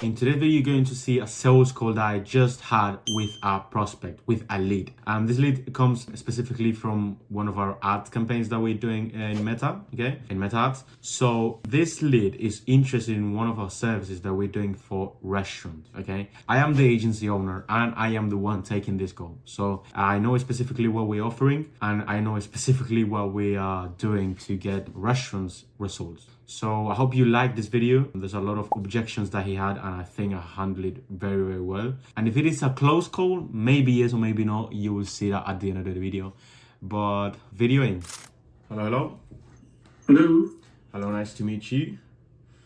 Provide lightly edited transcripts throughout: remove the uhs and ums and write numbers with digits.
In today's video, you're going to see a sales call that I just had with a prospect, with a lead. This lead comes specifically from one of our ad campaigns that we're doing in Meta, okay, in Meta ads. So this lead is interested in one of our services that we're doing for restaurants, okay. I am the agency owner and I am the one taking this call. So I know specifically what we're offering and I know specifically what we are doing to get restaurants results. So I hope you like this video. There's a lot of objections that he had and I think I handled it very, very well. And if it is a close call, maybe yes or maybe no, you will see that at the end of the video. But video in. Hello, hello. Hello. Hello, nice to meet you.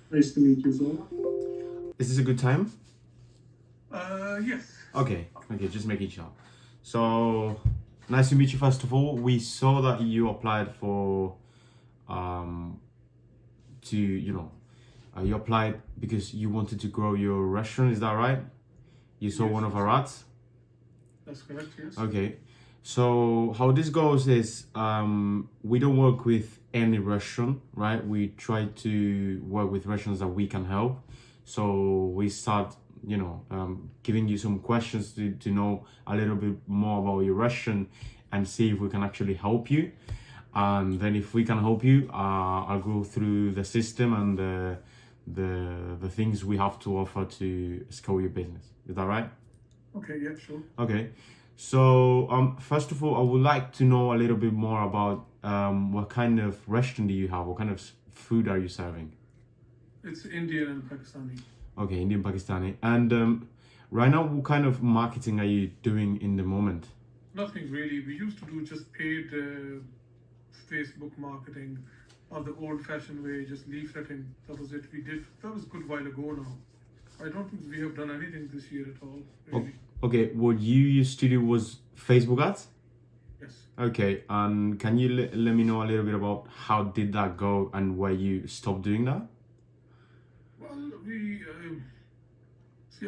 Nice to meet you as well. Is this a good time? Yes. Okay, just making sure. So, nice to meet you first of all. We saw that you applied for, you applied because you wanted to grow your restaurant, is that right? You saw Yes, one of our ads? That's correct, yes. Okay. So how this goes is we don't work with any restaurant, right? We try to work with restaurants that we can help. So we start, giving you some questions to know a little bit more about your restaurant and see if we can actually help you. And then if we can help you, I'll go through the system and the things we have to offer to scale your business. Is that right? Okay, yeah, sure. Okay. So first of all, I would like to know a little bit more about what kind of restaurant do you have? What kind of food are you serving? It's Indian and Pakistani. Okay, Indian, Pakistani. And right now, what kind of marketing are you doing in the moment? Nothing really. We used to do just paid Facebook marketing or the old-fashioned way, just leafleting. That was it. That was a good while ago now. I don't think we have done anything this year at all, really. Okay, what you used to do was Facebook ads? Yes. Okay, and can you let me know a little bit about how did that go and why you stopped doing that? Well,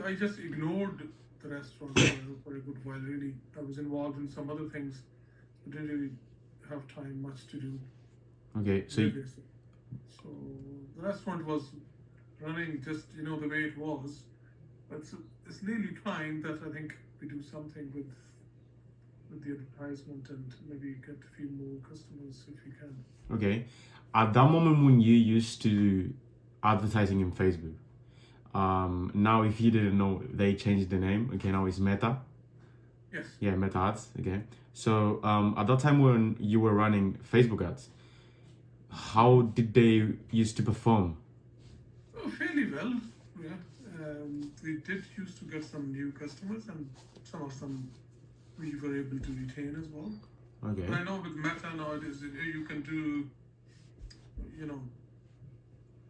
I just ignored the restaurant for a good while, really. I was involved in some other things. I didn't really have time much to do. Okay, so So the restaurant was running just, the way it was. But it's nearly time that I think we do something with the advertisement and maybe get a few more customers if we can. Okay, at that moment when you used to do advertising in Facebook, now if you didn't know, they changed the name. Okay, now it's Meta. Yes. Yeah, Meta ads. Okay, so at that time when you were running Facebook ads, how did they used to perform? Oh, fairly well. Yeah. We did used to get some new customers, and some of them we were able to retain as well. Okay. And I know with Meta nowadays, you can do,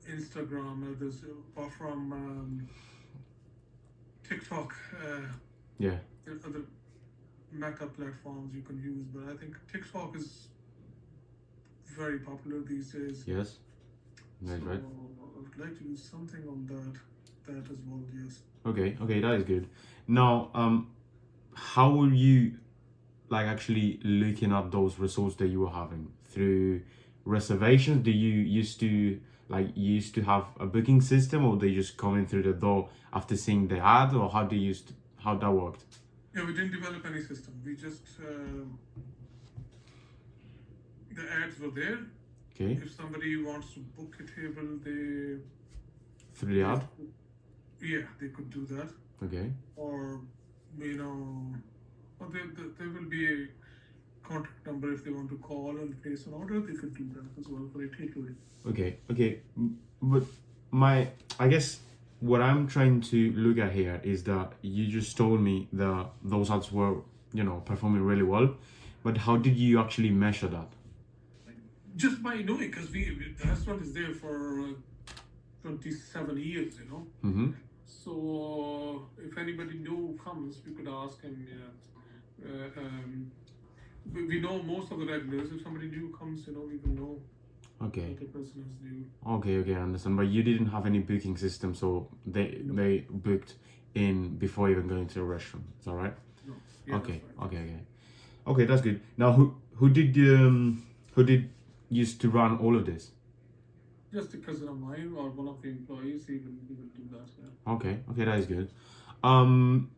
Instagram, or from TikTok. Yeah. There are other Meta platforms you can use, but I think TikTok is very popular these days. Yes. That's so right. I would like to do something on that as well. Yes. Okay, that is good. Now, how were you actually looking at those results that you were having through reservations? Do you used to have a booking system, or they just come in through the door after seeing the ad, or how that worked? Yeah, we didn't develop any system. We just the ads were there. Okay. If somebody wants to book a table, Through the ad? Yeah, they could do that. Okay. Or or there will be a contact number if they want to call and place an order. They could do that as well for a takeaway. Okay. But I guess what I'm trying to look at here is that you just told me that those ads were, performing really well, but how did you actually measure that? Just by knowing, because the restaurant is there for 27 years, Mm-hmm. So if anybody new comes, we could ask him. We know most of the regulars. If somebody new comes, we will know. Okay. What the person is new. Okay, I understand. But you didn't have any booking system, so they booked in before even going to a restaurant. Is that right? No. Yeah, Okay. That's right. Okay, that's good. Now, who did used to run all of this? just a cousin of mine or one of the employees, he will do that. Yeah. Okay, that is good.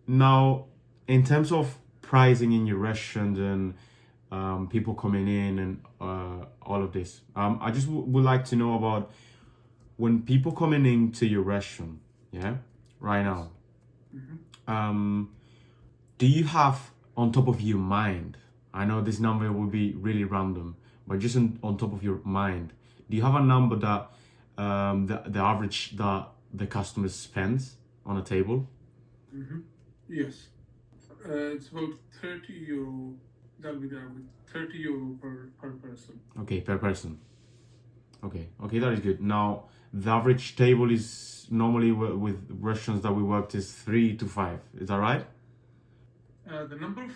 Now, in terms of pricing in your restaurant and people coming in and all of this, I just would like to know about when people coming into your restaurant, yeah, right now. Do you have on top of your mind? I know this number will be really random, but just on top of your mind, do you have a number that the average that the customer spends on a table? Yes. It's about €30. That'll be the average. €30 per person. Okay, per person. Okay, that is good. Now, the average table is normally with restaurants that we worked is 3 to 5. Is that right? The number of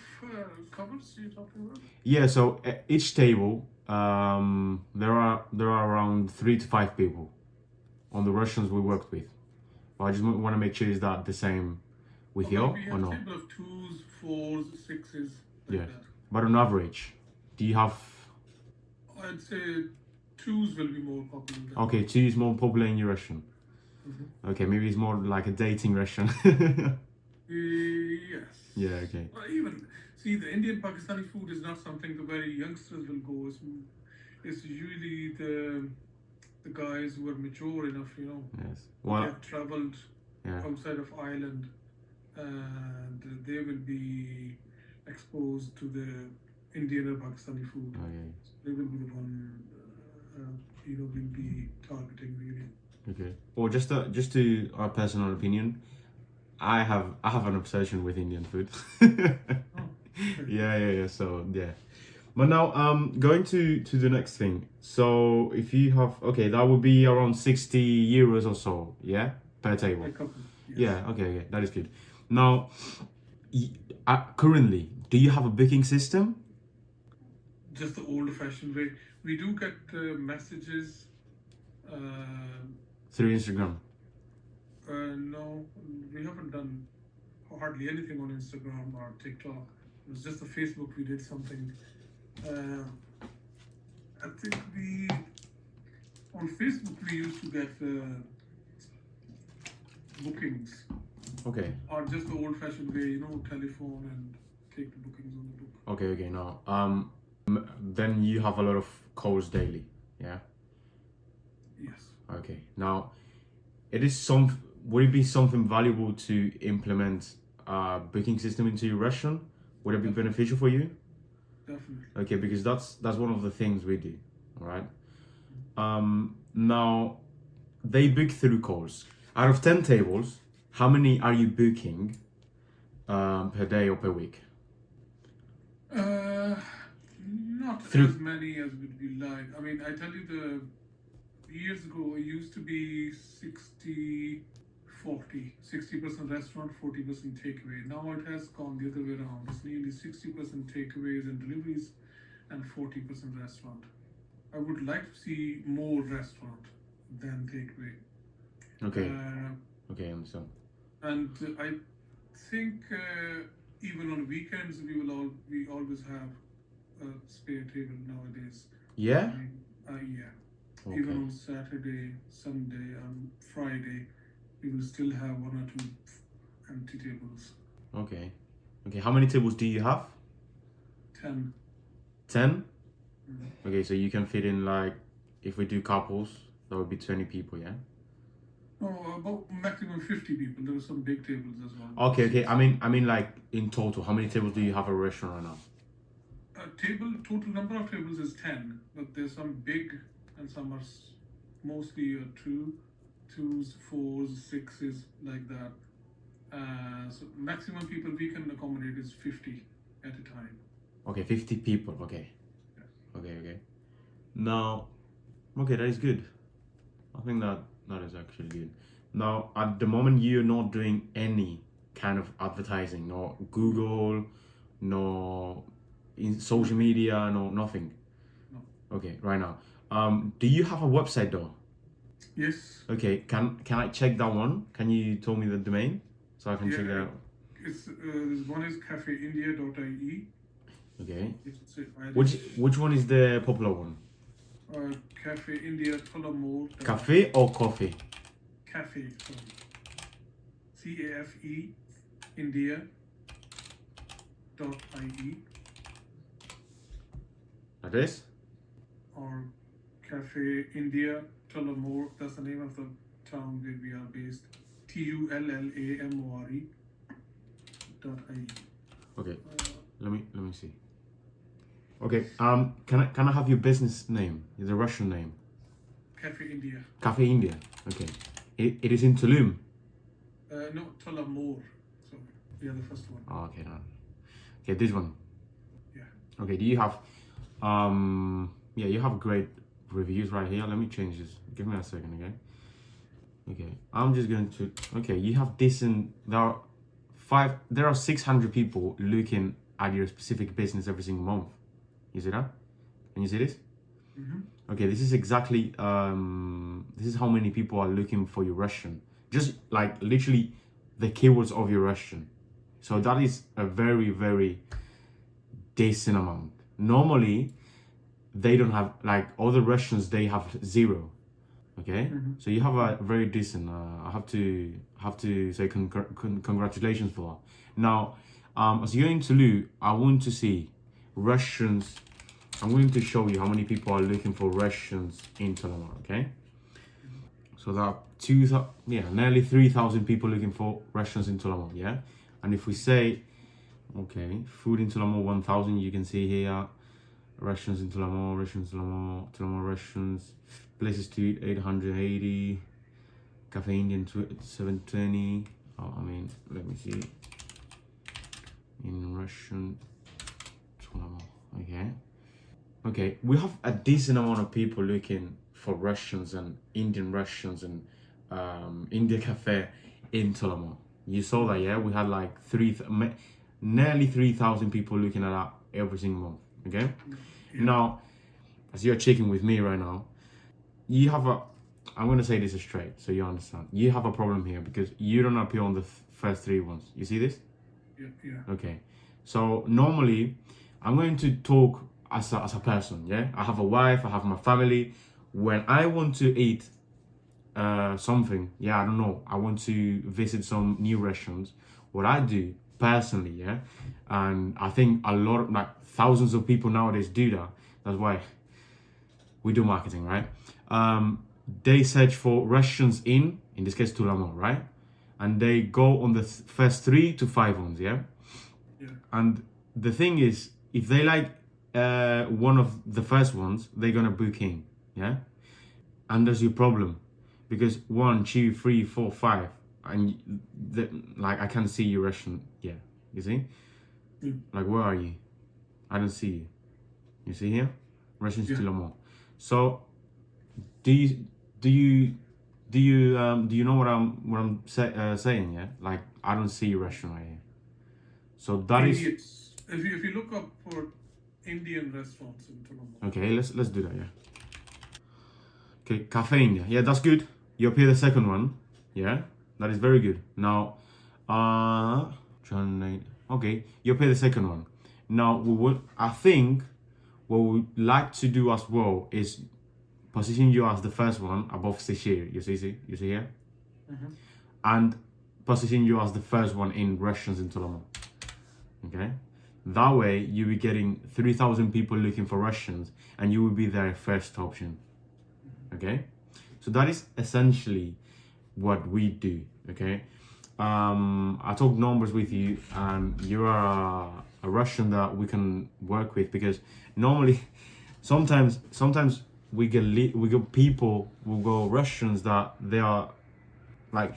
covers you're talking about? Yeah. So each table, there are around 3 to 5 people on the restaurants we worked with. But I just want to make sure is that the same with you We or have no? a table of 2s, 4s, 6s. Yeah. Like that. But on average, do you have? I'd say 2s will be more popular. Than Okay, 2 is more popular in your restaurant. Okay, maybe it's more like a dating restaurant. Yes. Yeah. Okay. Even see, the Indian Pakistani food is not something the very youngsters will go. It's usually the guys who are mature enough, Yes. They Well. have travelled Yeah. outside of Ireland, and they will be exposed to the Indian or Pakistani food. Okay. They will be the one, will be targeting really. Okay. Well, just to our personal opinion, I have an obsession with Indian food. Yeah. So yeah. But now going to the next thing. So if you have that would be around €60 or so, yeah, per table. A couple, yes. Yeah. Okay. That is good. Now, currently, do you have a booking system? Just the old-fashioned way. We do get messages. Through Instagram. No, we haven't done hardly anything on Instagram or TikTok. It was just the Facebook. We did something. I think on Facebook we used to get bookings. Okay. Or just the old-fashioned way, telephone and take the bookings on the book. Okay. Now, then you have a lot of calls daily, yeah. Yes. Okay. Now, would it be something valuable to implement a booking system into your restaurant? Would it be beneficial for you? Definitely. Okay, because that's one of the things we do. All right. Now, they book through calls. Out of 10 tables, how many are you booking per day or per week? Not Through- as many as would be like. I mean, I tell you, years ago, it used to be 60-40. 60% restaurant, 40% takeaway. Now it has gone the other way around. It's nearly 60% takeaways and deliveries and 40% restaurant. I would like to see more restaurant than takeaway. Okay. Okay, I understand. And I think even on weekends we always have a spare table nowadays. Yeah. Yeah. Okay. Even on Saturday, Sunday, and Friday, we will still have 1 or 2 empty tables. Okay. How many tables do you have? 10. 10? Okay, so you can fit in, like, if we do couples, that would be 20 people, yeah? No, about maximum 50 people. There are some big tables as well. Okay. I mean, like, in total, how many tables do you have at a restaurant right now? Total number of tables is 10, but there's some big and some are mostly 2s, 4s, 6s, like that. So maximum people we can accommodate is 50 at a time. Okay, 50 people. Okay. Yes. Okay. Now, okay, that is good. I think that is actually good. Now, at the moment, you're not doing any kind of advertising, no Google, no in social media, no nothing. No. Okay, right now. Do you have a website though? Yes. Okay, can I check that one? Can you tell me the domain so I can check that out? It's one is cafeindia.ie. Okay. It's Irish. Which one is the popular one? Cafe India Tullamore. Cafe or coffee? Cafe, sorry. CAFE India .ie Like this? or Cafe India Tullamore. That's the name of the town where we are based. TULLAMORE .ie. Okay, let me see. Okay, can I have your business name? The Russian name? Cafe India. Cafe India. Okay. It is in Tulum. No, Tullamore. So yeah, the first one. Oh, okay, no. Okay, this one. Yeah. Okay, do you have yeah, you have great reviews right here. Let me change this. Give me a second, okay? Okay, I'm just going to okay, you have decent there are 600 people looking at your specific business every single month. You see that? Can you see this? Mm-hmm. Okay, this is exactly this is how many people are looking for your Russian. Just like literally the keywords of your Russian. So that is a very, very decent amount. Normally, they don't have like other Russians. They have 0. Okay, so you have a very decent. I have to say congratulations for that. Now, as you're in Toulouse, I want to see Russians. I'm going to show you how many people are looking for Russians in Toulouse. Okay, so that nearly 3,000 people looking for Russians in Toulouse. Yeah, and if we say, okay, food in Toulouse 1,000, you can see here. Russians in Toulouse, Russians, places to eat 880, Cafe Indian 720. Oh, I mean, let me see. In Russian, Toulouse, okay. Okay, we have a decent amount of people looking for Russians and Indian Russians and India Cafe in Toulouse. You saw that, yeah? We had like nearly 3,000 people looking at that every single month, okay? Yeah. Now, as you're checking with me right now, you have I'm going to say this straight so you understand. You have a problem here because you don't appear on the first 3 ones. You see this? Yeah. Okay. So normally, I'm going to talk as a person, yeah? I have a wife, I have my family. When I want to eat something, yeah, I don't know, I want to visit some new restaurants, what I do personally, yeah, and I think a lot of like thousands of people nowadays do that. That's why we do marketing, right? They search for restaurants in this case Tulamo, right? And they go on the first 3 to 5 ones, yeah. And the thing is, if they like one of the first ones, they're gonna book in, yeah. And there's your problem, because 1, 2, 3, 4, 5, and like I can't see your restaurant. Yeah, you see? Like, where are you? I don't see you. You see here? Restaurant Tulamo. So, do you know what I'm saying? Yeah, like I don't see your restaurant right here. So that is. If you look up for Indian restaurants in Tulamo. Okay, let's do that. Yeah. Okay, Cafe India. Yeah, that's good. You appear the second one. Yeah, that is very good. Now, okay, you appear the second one. Now, I think what we like to do as well is position you as the first one above Seychelles. You see here? Mm-hmm. And position you as the first one in restaurants in Tulamo. Okay? That way, you'll be getting 3,000 people looking for Russians, and you will be their first option. Okay? So that is essentially what we do. Okay? I talk numbers with you, and you are a Russian that we can work with, because normally, sometimes we get people will go Russians that they are like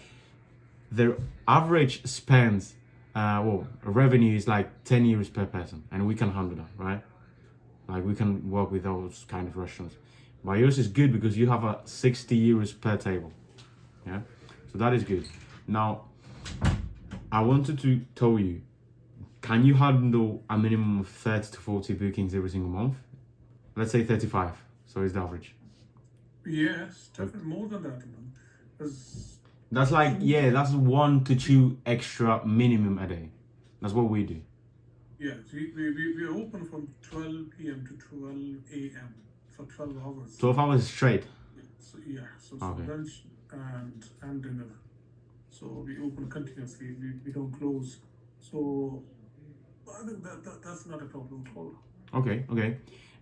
their average spends revenue is like 10 euros per person, and we can handle that, right? Like we can work with those kind of Russians. But yours is good because you have a 60 euros per table. Yeah, so that is good. Now, I wanted to tell you, can you handle a minimum of 30 to 40 bookings every single month? Let's say 35. So it's the average. Yes, definitely more than that. That's like, yeah, that's 1 to 2 extra minimum a day. That's what we do. Yeah, we're open from 12 p.m. to 12 a.m. for 12 hours. 12 hours straight. So so Okay. lunch and dinner. So we open continuously. We don't close. So I think that's not a problem at all. Okay.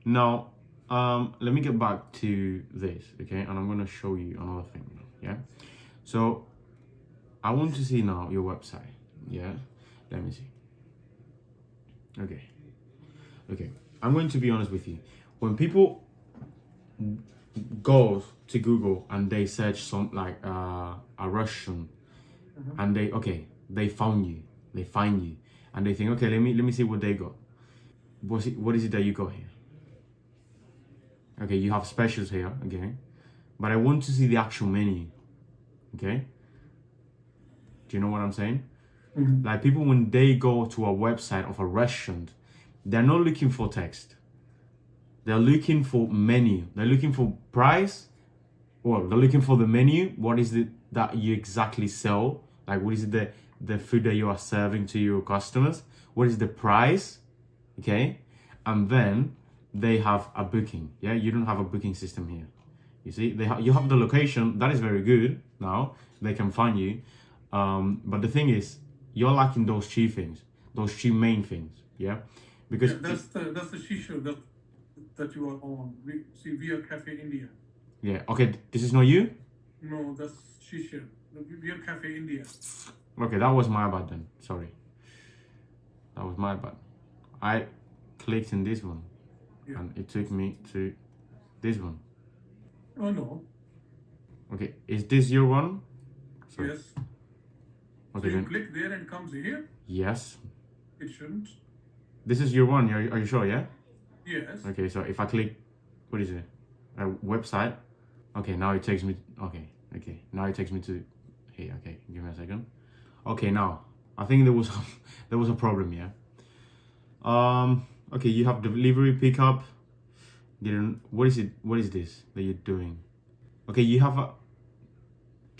Now, let me get back to this, okay? And I'm gonna show you another thing, yeah? So, I want to see now your website, yeah? Let me see. Okay. I'm going to be honest with you. When people go to Google and they search some like a Russian, and they found you, they find you, and they think, okay, let me see what they got. What is it that you got here? Okay, you have specials here, okay, but I want to see the actual menu, okay? Do you know what I'm saying? Like people, when they go to a website of a restaurant, they're not looking for text. They're looking for menu. They're looking for price. Well, they're looking for the menu. What is it that you exactly sell? Like, what is it the food that you are serving to your customers? What is the price? Okay, and then they have a booking. Yeah, you don't have a booking system here. You see, you have the location. That is very good. Now they can find you, but the thing is, you're lacking those two things, those two main things. Yeah, because that's the shisha that you are on. We are Cafe India. yeah. Okay, this is not you. No, that's shisha. We are Cafe India. Okay, that was my bad then. Sorry, that was my bad. I clicked in this one, and it took me to this one. Oh no. Okay, is this your one? Sorry. Yes. Okay, so you click there and comes here? Yes. It shouldn't. This is your one, are you sure, yeah? Yes. Okay, so if I click, what is it? A website. Okay, now it takes me, okay. Now it takes me to here, okay, give me a second. Okay, now, I think there was a problem, yeah? Okay, you have delivery pickup. What is this that you're doing? Okay, do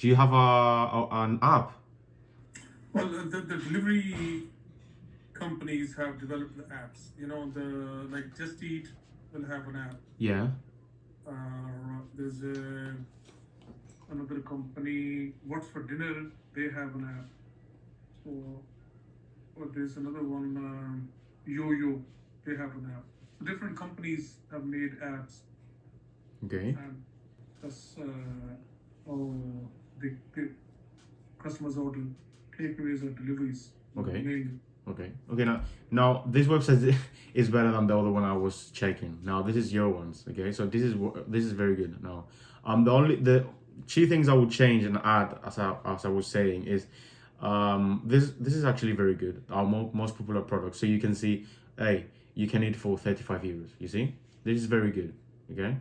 you have an app? Well, the delivery companies have developed the apps. You know, like Just Eat will have an app. Yeah. There's another company, What's for Dinner, they have an app. So, there's another one, Yo-Yo, they have an app. So different companies have made apps. Okay. And that's the customers order takeaways or deliveries. Okay. Mainly. Okay. Now this website is better than the other one I was checking. Now this is your ones. Okay, so this is very good. Now, the two things I would change and add, as I was saying, is this is actually very good. Our most popular product. So you can see, hey, you can eat for 35 euros. You see, this is very good. Okay.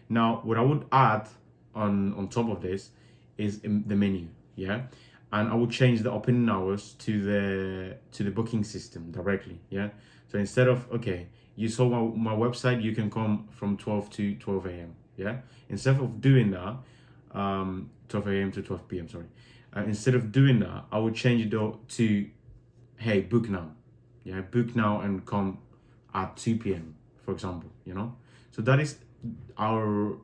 Now what I would add on top of this is the menu. Yeah. And I would change the opening hours to the booking system directly. Yeah. So instead of, okay, you saw my website, you can come from 12 to 12 a.m. Yeah. Instead of doing that, 12 a.m. to 12 p.m. Sorry. Instead of doing that, I would change it to, hey, book now. Yeah. Book now and come at 2 p.m. for example. You know. So that is our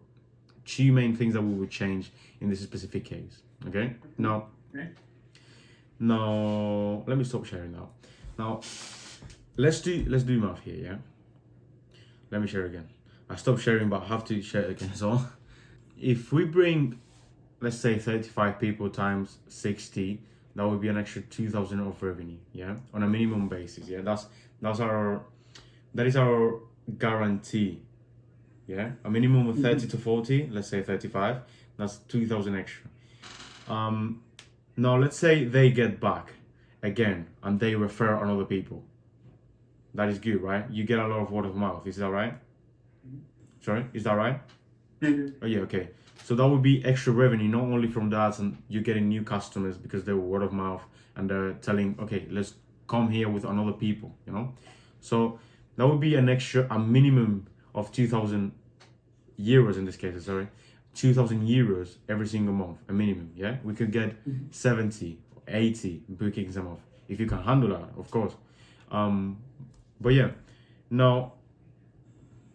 two main things that we would change in this specific case. Okay. Now. Okay. Now let me stop sharing now. Now let's do math here, yeah? Let me share again. I stopped sharing but I have to share it again. So if we bring, let's say 35 people times 60, that would be an extra 2,000 of revenue, yeah? On a minimum basis, yeah? That is our guarantee. Yeah? A minimum of 30 to 40, let's say 35, that's 2,000 extra. Now, let's say they get back again and they refer on other people. That is good, right? You get a lot of word of mouth. Is that right? Sorry, is that right? Oh, yeah, okay. So that would be extra revenue, not only from that, and you're getting new customers because they're word of mouth and they're telling, okay, let's come here with another people, you know? So that would be a minimum of 2,000 euros in this case, sorry. 2,000 euros every single month, a minimum, yeah? We could get 70, 80 bookings a month, if you can handle that, of course. But yeah, now,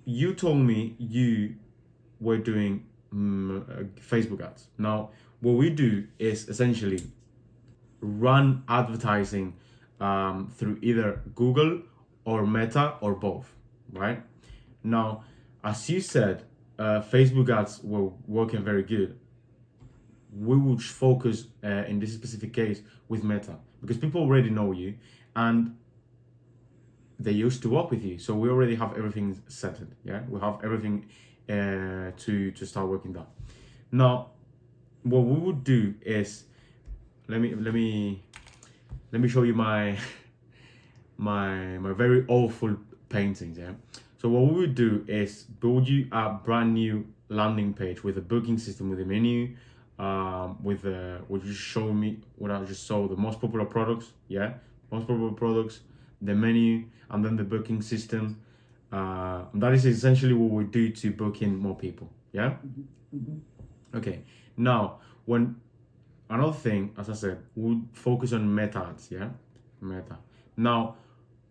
you told me you we're doing Facebook ads. Now, what we do is essentially run advertising through either Google or Meta or both, right? Now, as you said, Facebook ads were working very good. We would focus in this specific case with Meta because people already know you and they used to work with you, so we already have everything settled. Yeah, we have everything to start working that. Now, what we would do is let me show you my my very awful paintings. Yeah. So what we would do is build you a brand new landing page with a booking system, with a menu, with would you show me what I just saw, the most popular products. Yeah, most popular products, the menu, and then the booking system. That is essentially what we do to book in more people. Yeah. Okay. Now, when another thing, as I said, we'll focus on meta ads. Yeah, meta. Now,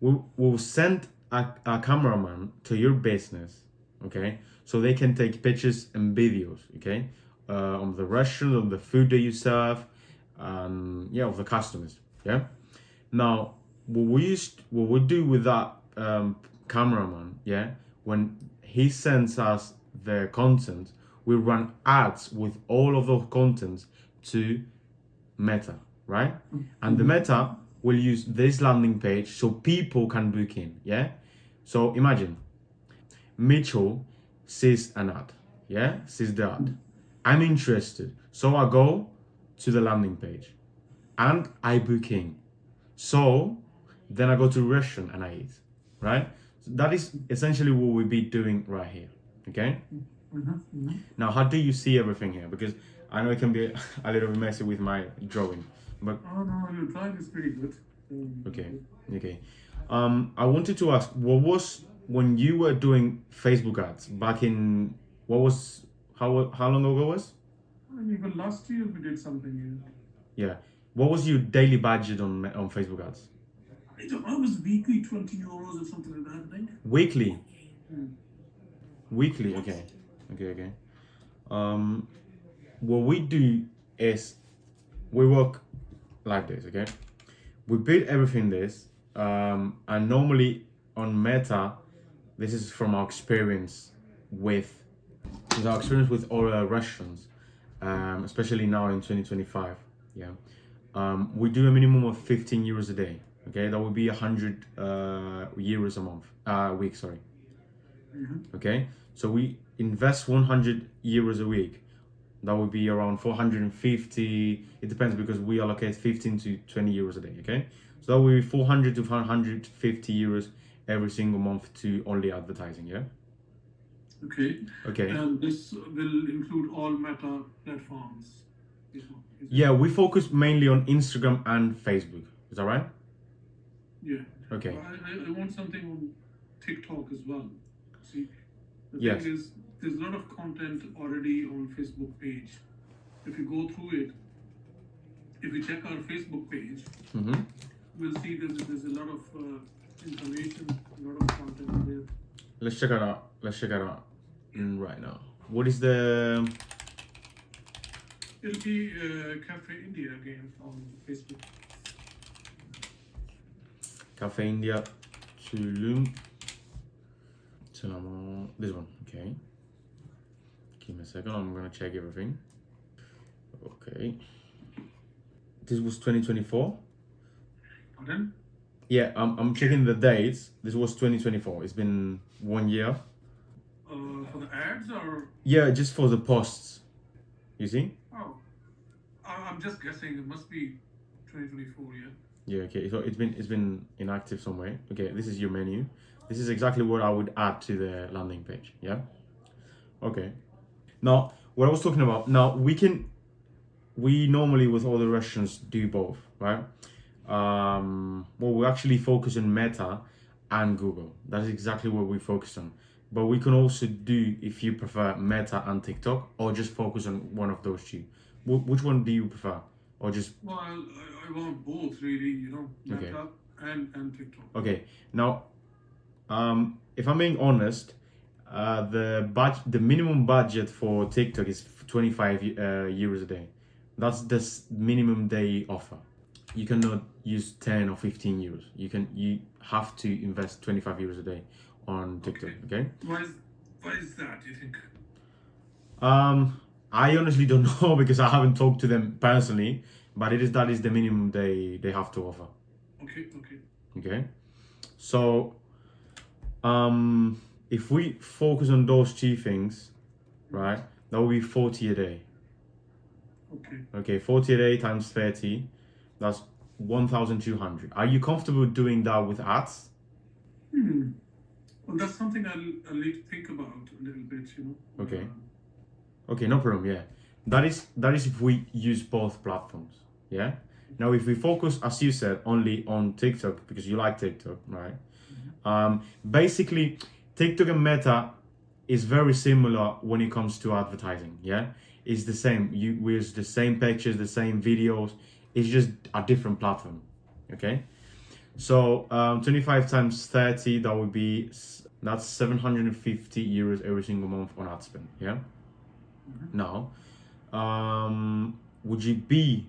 we'll send a cameraman to your business, okay, so they can take pictures and videos, okay, on the restaurant, on the food that you serve, yeah, of the customers. Yeah. Now, what we do with that cameraman, yeah, when he sends us the content, we run ads with all of those contents to Meta, right? And the Meta will use this landing page so people can book in, yeah? So imagine Mitchell sees an ad, yeah? Sees the ad. I'm interested. So I go to the landing page and I book in. So then I go to the restaurant and I eat, right? So that is essentially what we'll be doing right here, okay? Now, how do you see everything here? Because I know it can be a little bit messy with my drawing, but Oh no, your drawing is pretty good. okay. I wanted to ask, what was when you were doing Facebook ads back in what was how long ago was? And even last year we did something. Yeah. What was your daily budget on Facebook ads? I was weekly €20 or something like that, I think. Weekly. Weekly. Okay. Okay. What we do is we work like this. Okay. We build everything this, and normally on Meta, this is from our experience with all our restaurants, especially now in 2025. Yeah, we do a minimum of €15 a day. Okay, that would be 100 euros a month, week. Sorry. Okay, so we invest 100 euros a week. That would be around 450. It depends because we allocate 15 to 20 euros a day. Okay, so that will be 400 to 150 euros every single month to only advertising. Yeah. Okay. And this will include all Meta platforms. Yeah, we focus mainly on Instagram and Facebook. Is that right? Yeah. Okay. I want something on TikTok as well. See, the Yes. thing is, there's a lot of content already on Facebook page. If you go through it, if you check our Facebook page, we'll see that there's a lot of information, a lot of content there. Let's check it out. Right now. What is the? It'll be Cafe India again on Facebook. Cafe India, Tulum. This one. Okay. Give me a second. I'm gonna check everything. Okay. This was 2024. Pardon? Yeah, I'm checking the dates. This was 2024. It's been 1 year. For the ads or? Yeah, just for the posts. You see? Oh, I'm just guessing. It must be 2024. Yeah. Yeah. Okay. So it's been inactive somewhere. Okay. This is your menu. This is exactly what I would add to the landing page. Yeah. Okay. Now, what I was talking about. Now we normally with all the restaurants do both, right? Well, we actually focus on Meta and Google. That's exactly what we focus on. But we can also do, if you prefer, Meta and TikTok, or just focus on one of those two. Which one do you prefer? Or just... Well, I want both, really, Meta and TikTok. Okay. Now, if I'm being honest, The minimum budget for TikTok is 25 euros a day. That's the minimum they offer. You cannot use 10 or 15 euros. You have to invest 25 euros a day on TikTok. Okay. Why is that, do you think? I honestly don't know because I haven't talked to them personally, but that is the minimum they have to offer. Okay. So if we focus on those two things, right, that will be 40 a day. Okay, 40 a day times 30, that's 1,200. Are you comfortable doing that with ads? Well, that's something I'll need to think about a little bit, Okay. Okay, no problem. Yeah, that is if we use both platforms. Yeah. Now, if we focus, as you said, only on TikTok because you like TikTok, right? Basically, TikTok and Meta is very similar when it comes to advertising. Yeah, it's the same. We use the same pictures, the same videos. It's just a different platform. Okay. So 25 times 30, that's 750 euros every single month on ad spend. Yeah. Now, would you be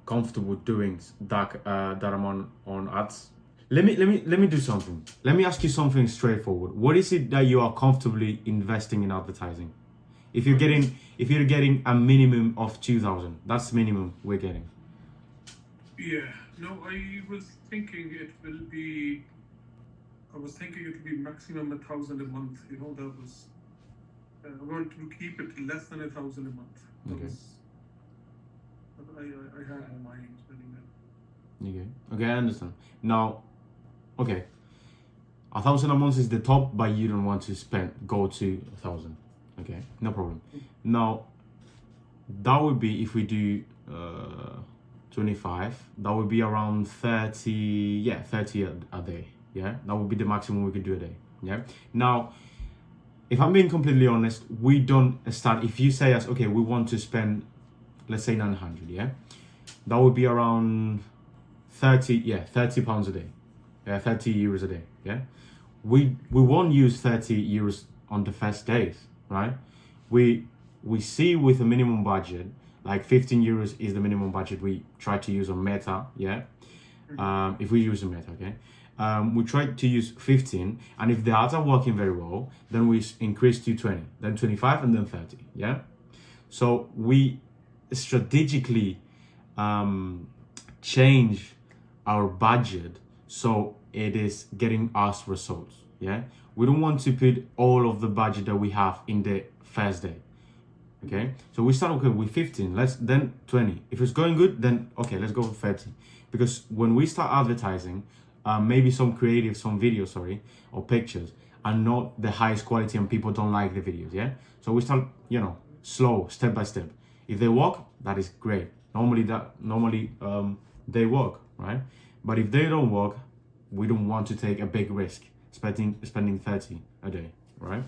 comfortable doing that amount on ads? Let me do something. Let me ask you something straightforward. What is it that you are comfortably investing in advertising? If you're getting a minimum of 2,000, that's minimum we're getting. Yeah. No, I was thinking it will be maximum 1,000 a month. That was. I want to keep it less than 1,000 a month. Okay. I had in mind spending that. Okay, I understand. Now, okay, 1,000 a month is the top, but you don't want to go to 1,000. Okay, no problem. Now, that would be if we do 25. That would be around 30. Yeah, 30 a day. Yeah, that would be the maximum we could do a day. Yeah. Now, if I'm being completely honest, we don't start. If you say us, okay, we want to spend, let's say 900. Yeah, that would be around 30. Yeah, 30 pounds a day. Yeah, 30 euros a day. Yeah, we won't use 30 euros on the first days, right? We see with a minimum budget, like 15 euros is the minimum budget we try to use on Meta. Yeah, if we use a Meta, okay. We try to use 15, and if the ads are working very well, then we increase to 20, then 25, and then 30. Yeah. So we strategically change our budget so it is getting us results. Yeah. We don't want to put all of the budget that we have in the first day. Okay. So we start with 15. Then 20. If it's going good, then okay, let's go for 30. Because when we start advertising, maybe some videos, or pictures are not the highest quality and people don't like the videos. Yeah. So we start, slow, step by step. If they work, that is great. Normally they work, right? But if they don't work, we don't want to take a big risk spending 30 a day, right?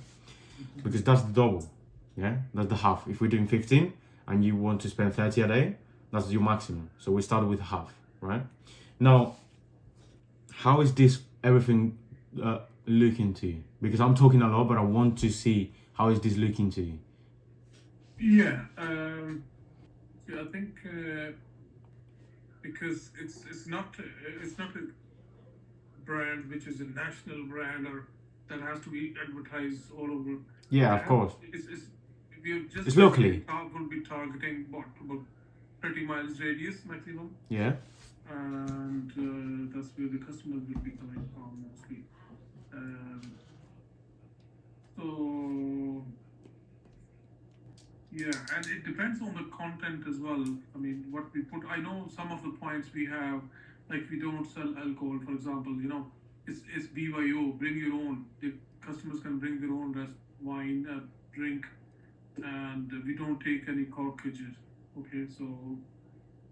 Because that's the double. Yeah, that's the half. If we're doing 15 and you want to spend 30 a day, that's your maximum. So we start with half, right? Now, how is this everything looking to you? Because I'm talking a lot, but I want to see how is this looking to you. Yeah, I think because it's not a brand which is a national brand or that has to be advertised all over. Yeah, of course. It's locally. Will be targeting about 30 miles radius maximum. Yeah. And that's where the customers will be coming from mostly. So yeah, and it depends on the content as well. I mean, what we put. I know some of the points we have, like we don't sell alcohol, for example. It's BYO, bring your own. The customers can bring their own wine, drink, and we don't take any corkages. Okay, so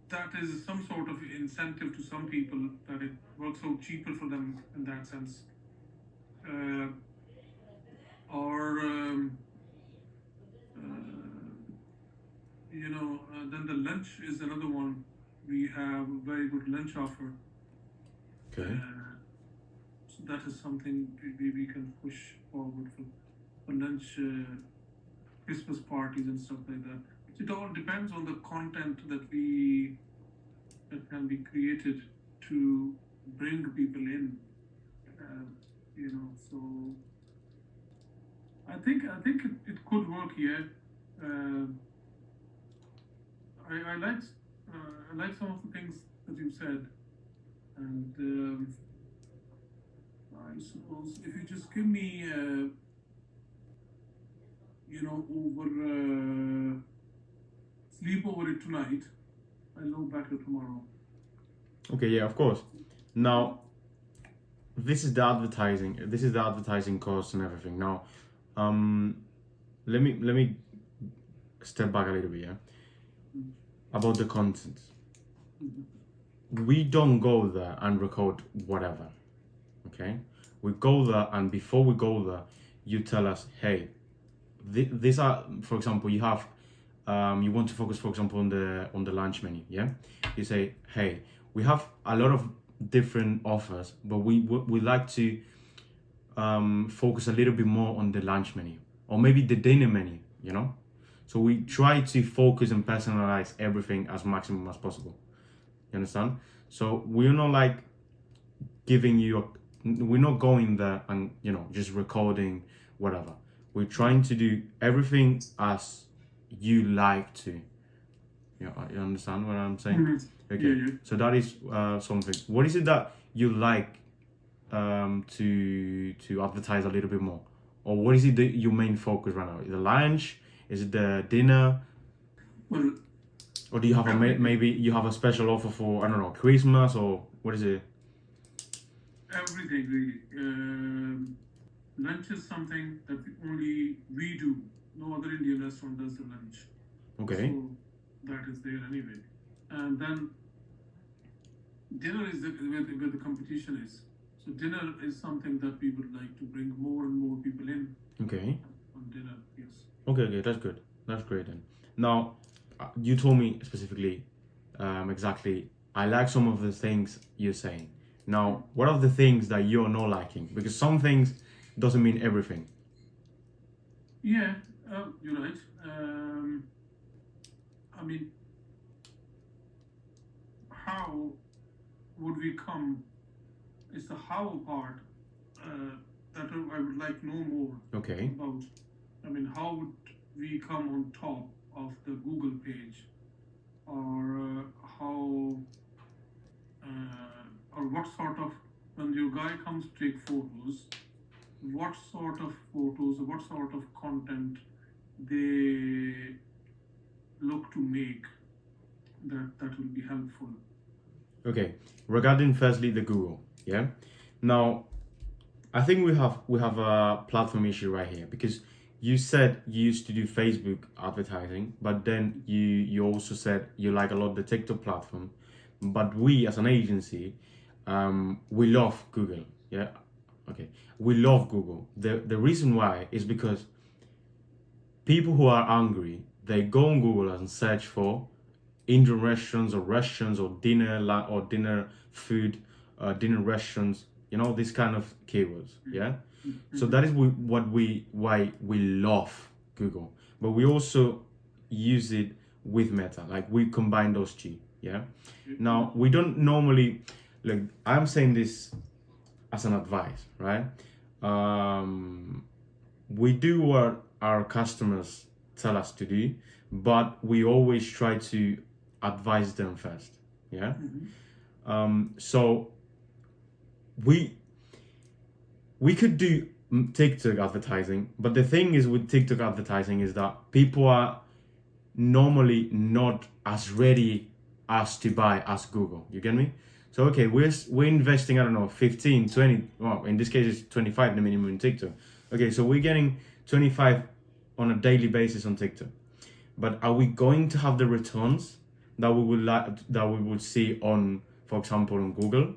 that is some sort of incentive to some people that it works out cheaper for them in that sense. Then the lunch is another one. We have a very good lunch offer. Okay. So that is something we can push forward for. for lunch, Christmas parties and stuff like that. It all depends on the content that can be created to bring people in. So I think it could work here. I like some of the things that you said, and I suppose if you just give me sleep over it tonight, I'll know better tomorrow. Okay, yeah, of course. Now, this is the advertising cost and everything. Now, let me step back a little bit, yeah? About the content. We don't go there and record whatever, okay? We go there, and before we go there, you tell us, hey, these are, for example, you have, you want to focus, for example, on the lunch menu, yeah? You say, hey, we have a lot of different offers, but we like to focus a little bit more on the lunch menu, or maybe the dinner menu, So we try to focus and personalize everything as maximum as possible. You understand? So we're not like we're not going there and just recording whatever. We're trying to do everything as you like to. You understand what I'm saying? Mm-hmm. Okay. Yeah. So that is something. What is it that you like to advertise a little bit more, or what is it that your main focus right now? Is it lunch? Is it the dinner? Well, or do you have maybe you have a special offer for, I don't know, Christmas, or what is it? Everything really. Lunch is something that only we do. No other Indian restaurant does the lunch. Okay. So that is there anyway. And then dinner is where the competition is. So dinner is something that we would like to bring more and more people in. Okay. On dinner, yes. Okay, that's good. That's great then. Now, you told me specifically, exactly. I like some of the things you're saying. Now, what are the things that you're not liking? Because some things doesn't mean everything. Yeah, you're right. How would we come? It's the how part that I would like know more Okay. about. How would we come on top of the Google page, or how, or what sort of, when your guy comes to take photos, what sort of photos or what sort of content they look to make that will be helpful. Okay. Regarding firstly the Google, yeah. Now, I think we have a platform issue right here, because you said you used to do Facebook advertising, but then you also said you like a lot the TikTok platform, but we as an agency, we love Google, yeah. Okay, we love Google. The reason why is because people who are hungry, they go on Google and search for Indian restaurants or dinner food, dinner restaurants, these kind of keywords, yeah. So that is why we love Google, but we also use it with Meta. Like, we combine those two, yeah. Now, we don't normally, like, I'm saying this as an advice, right? We do what our customers tell us to do, but we always try to advise them first, yeah. So we could do TikTok advertising, but the thing is with TikTok advertising is that people are normally not as ready as to buy as Google. You get me? So okay, we're investing, I don't know, 15, 20, well, in this case it's 25 the minimum in TikTok. Okay, so we're getting 25 on a daily basis on TikTok. But are we going to have the returns that we would see on, for example, on Google?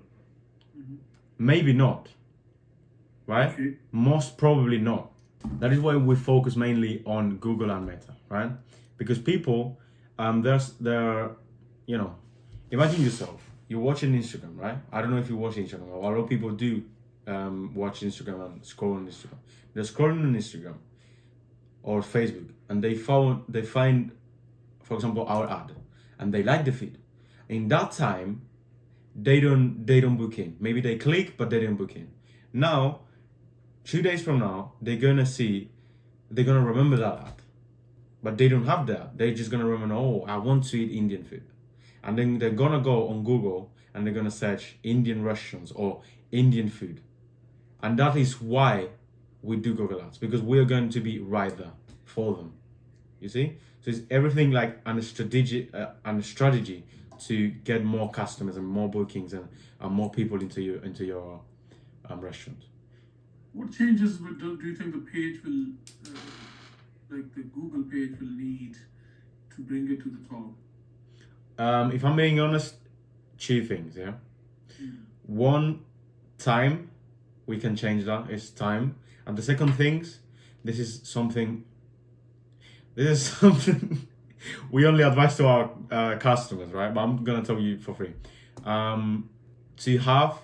Maybe not. Right? Okay. Most probably not. That is why we focus mainly on Google and Meta, right? Because people, imagine yourself, you're watching Instagram, right? I don't know if you watch Instagram. A lot of people do watch Instagram and scroll on Instagram. They're scrolling on Instagram. or Facebook, and they find, for example, our ad, and they like the feed, in that time, they don't book in. Maybe they click, but they don't book in. Now, 2 days from now, they're gonna remember that ad, but they don't have that. They're just gonna remember, oh, I want to eat Indian food, and then they're gonna go on Google and they're gonna search Indian restaurants or Indian food, and that is why we do Google Ads, because we're going to be right there for them. You see, so it's everything like and a strategy to get more customers and more bookings and more people into your restaurant. What changes do you think the page will, like the Google page, will need to bring it to the top? If I'm being honest, 2 things. Yeah. One, time. We can change that. It's time. And the second things, this is something we only advise to our customers, right? But I'm gonna tell you for free. To have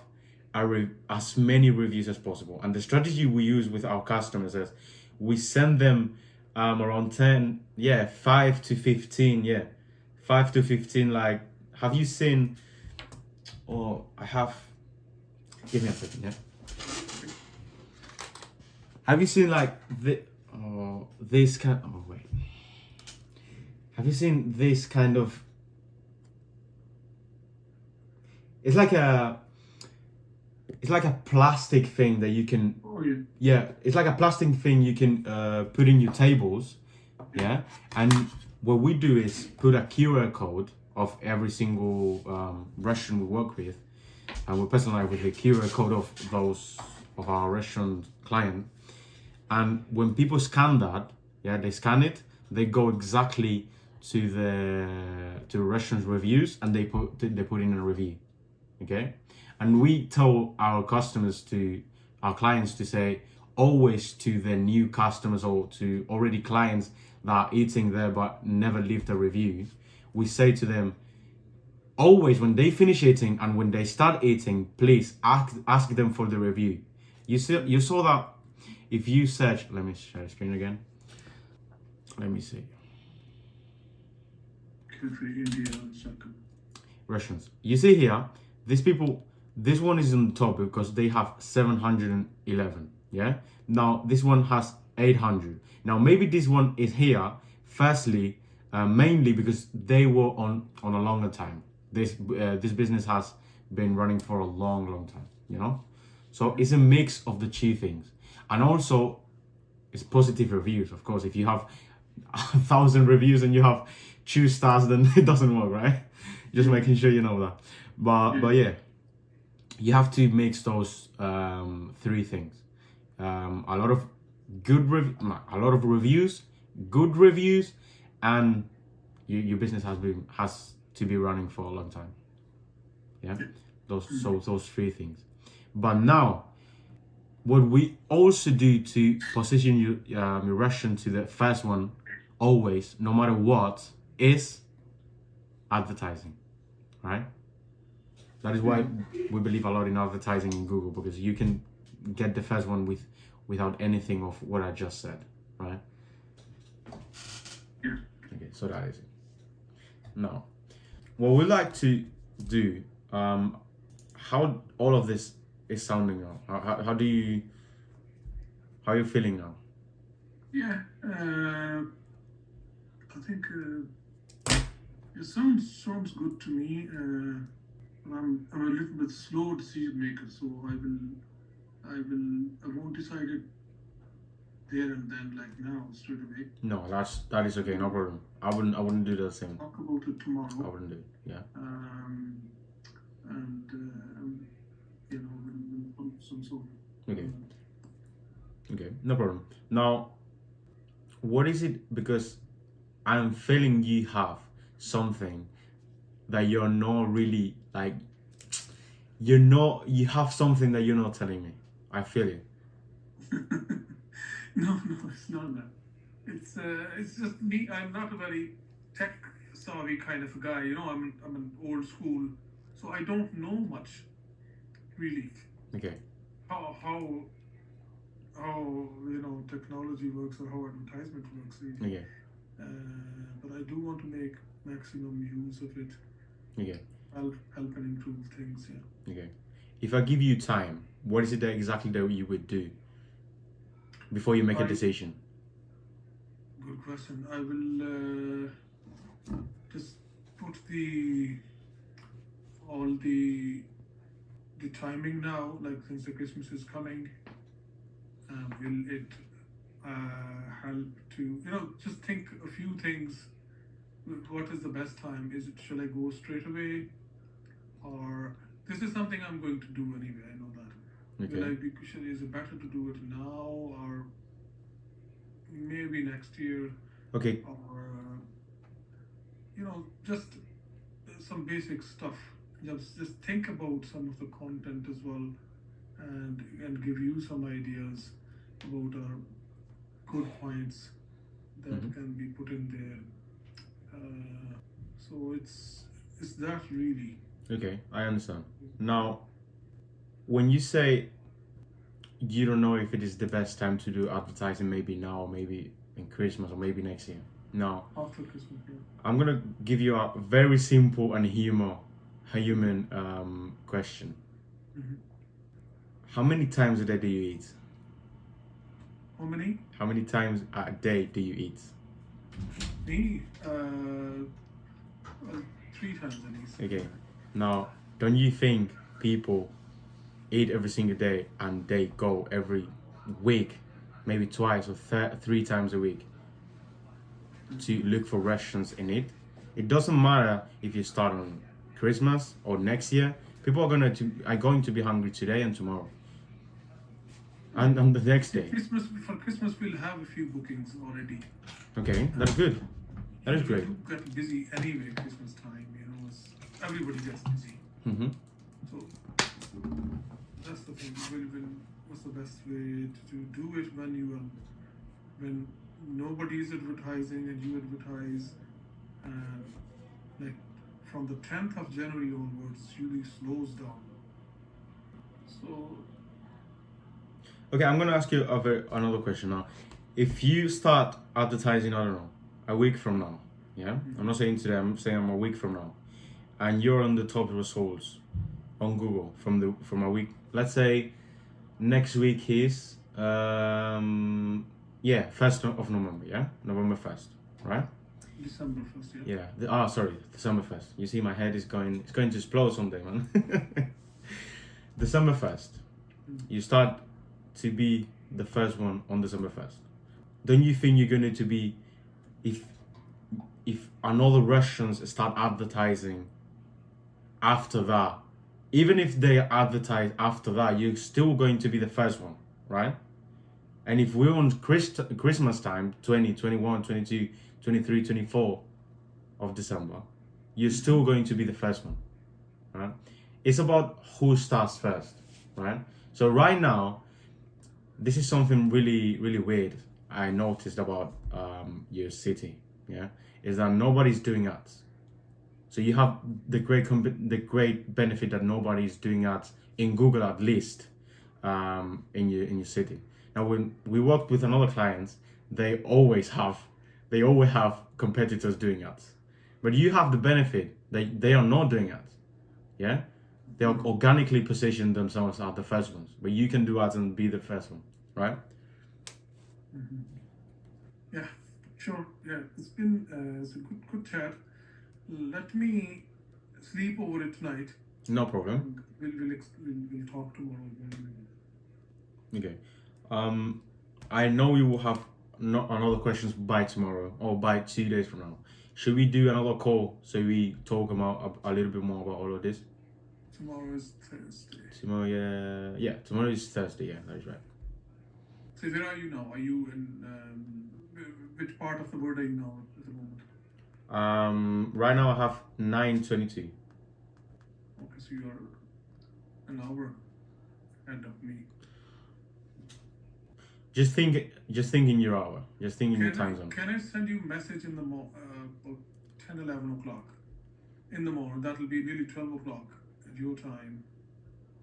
as many reviews as possible. And the strategy we use with our customers is we send them around 10, 5 to 15, 5 to 15. Like, have you seen? Oh, I have. Give me a second, yeah. Have you seen like this kind? Oh wait. Have you seen this kind of? It's like a plastic thing that you can. Oh yeah. Yeah, it's like a plastic thing you can put in your tables. Yeah, and what we do is put a QR code of every single restaurant we work with, and we personalize with the QR code of our restaurant client. And when people scan that, they scan it, they go exactly to the restaurant's reviews, and they put in a review, okay? And we tell our clients to say always to the new customers or to already clients that are eating there but never left a review. We say to them always when they finish eating and when they start eating, please ask them for the review. You saw that. If you search, let me share the screen again. Let me see. Country, India, restaurants. You see here, these people, this one is on the top because they have 711. Yeah. Now this one has 800. Now maybe this one is here. Firstly, mainly because they were on a longer time. This business has been running for a long time. So it's a mix of the two things. And also, it's positive reviews. Of course, if you have 1,000 reviews and you have 2 stars, then it doesn't work, right? Just making sure you know that. But yeah, you have to mix those 3 things. A lot of reviews, good reviews, and your business has to be running for a long time. Yeah, those 3 things. But now, what we also do to position your restaurant to the first one, always, no matter what, is advertising, right? That is why we believe a lot in advertising in Google, because you can get the first one without anything of what I just said, right? Okay, so that is it. Now, what we like to do, how all of this is sounding now? How are you feeling now? Yeah, I think it sounds good to me. I'm a little bit slow decision maker, so I won't decide it there and then, like now, straight away. No, that is okay, no problem. I wouldn't do the same. Talk about it tomorrow. I wouldn't do it, yeah. We'll put some sort of. Okay, no problem. Now, what is it? Because I'm feeling you have something that you're not really like. You have something that you're not telling me. I feel it. No, it's not that. It's just me. I'm not a very tech savvy kind of a guy. I'm an old school, so I don't know much, really. Okay. How how technology works or how advertisement works really. Okay. But I do want to make maximum use of it, Okay. help and improve things. Yeah. Okay. If I give you time, what is it that exactly that you would do before you make a decision? Good question. I will just put all the timing now. Like since the Christmas is coming, will it help to just think a few things? What is the best time? Shall I go straight away, or this is something I'm going to do anyway? I know that. Okay. Is it better to do it now or maybe next year? Okay. Or just some basic stuff. Just think about some of the content as well, and give you some ideas about good points that can be put in there. So it's that really. Okay, I understand. Now, when you say you don't know if it is the best time to do advertising, maybe now, maybe in Christmas, or maybe next year. Now, After Christmas, yeah. I'm gonna give you a very simple and human question. Mm-hmm. How many times a day do you eat? How many? How many times a day do you eat? Me, 3 times at least. Okay. Now, don't you think people eat every single day and they go every week, maybe twice or 3 times a week, to look for restaurants in it? It doesn't matter if you start on Christmas or next year. People are going to be hungry today and tomorrow, and on the next day. For Christmas, we'll have a few bookings already. Okay, that's good. That is great. We do get busy anyway. Christmas time, everybody gets busy. Mm-hmm. So that's the thing. What's the best way to do it when nobody is advertising and you advertise? Like from the 10th of January onwards, really slows down. So. Okay, I'm gonna ask you another question now. If you start advertising, I don't know, a week from now, yeah? I'm not saying today, I'm saying a week from now, and you're on the top results on Google from a week. Let's say next week is 1st of November, yeah? November 1st, right? December 1st, yeah. Yeah. Sorry, December 1st. You see, my head is going to explode someday, man. December 1st. You start to be the first one on December 1st. Don't you think you're going to be, if another restaurants start advertising after that, even if they advertise after that, you're still going to be the first one, right? And if we're on Christmas time, 20, 21, 22, 23, 24 of December, you're still going to be the first one, right? It's about who starts first, right? So right now, this is something really, really weird I noticed about your city, yeah, is that nobody's doing ads. So you have the great benefit that nobody's doing ads in Google at least in your city. Now when we work with another clients, they always have competitors doing ads, but you have the benefit that they are not doing ads, yeah. They are organically positioned themselves as the first ones, but you can do ads and be the first one, right? Mm-hmm. Yeah, sure. Yeah, it's been it's a good chat. Let me sleep over it tonight. No problem. We'll talk tomorrow. Okay. I know you will have another questions by tomorrow or by 2 days from now. Should we do another call so we talk about a little bit more about all of this? Tomorrow is Thursday. Tomorrow is Thursday. Yeah, that is right. So where are you now? Are you in which part of the world are you now at the moment? Right now I have 9:22. Okay, so you are an hour ahead of me. Just think in your hour. Just think in your time zone. Can I send you a message in the about 10, 11 o'clock in the morning? That will be nearly 12 o'clock at your time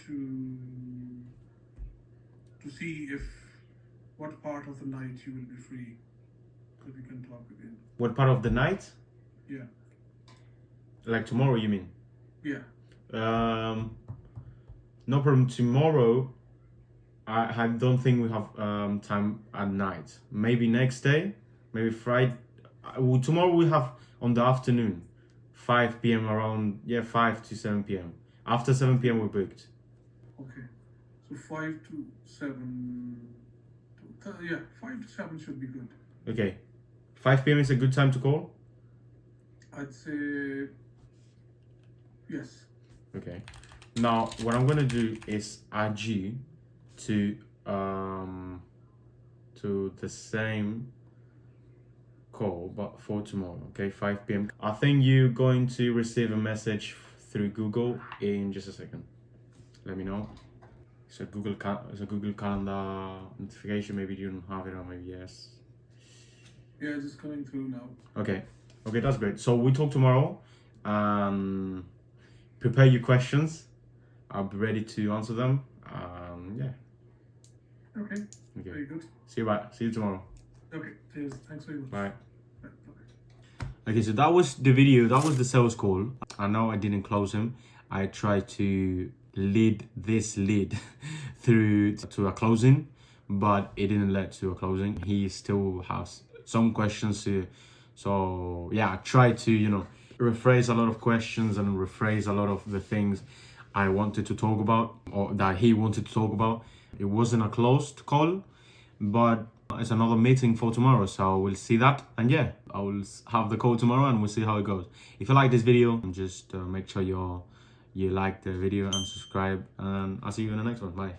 to see if what part of the night you will be free, so we can talk again. What part of the night? Yeah. Like tomorrow, you mean? Yeah. No problem. Tomorrow, I don't think we have time at night. Maybe next day, maybe Friday. Tomorrow we have on the afternoon, 5 p.m. around 5 to 7 p.m. After 7 p.m. we're booked. Okay. So 5 to 7. 5 to 7 should be good. Okay, 5 p.m. is a good time to call. I'd say yes. Okay. Now what I'm gonna do is add you to the same call, but for tomorrow. Okay, 5 p.m. I think you're going to receive a message through Google in just a second. Let me know. It's a Google Calendar notification. Maybe you don't have it, or maybe yes. Yeah, just coming through now. Okay, that's great. So we talk tomorrow. Prepare your questions. I'll be ready to answer them. Okay. Okay. Very good. See you tomorrow. Okay. Cheers. Thanks very much. Bye. Bye. Okay, so that was the video. That was the sales call. I know I didn't close him. I tried to lead this lead through to a closing, but it didn't lead to a closing. He still has some questions. So yeah, I tried to rephrase a lot of questions and rephrase a lot of the things I wanted to talk about, or that he wanted to talk about. It wasn't a closed call, but it's another meeting for tomorrow, so we'll see that. And yeah, I will have the call tomorrow and we'll see how it goes. If you like this video, just make sure you like the video and subscribe, and I'll see you in the next one. Bye.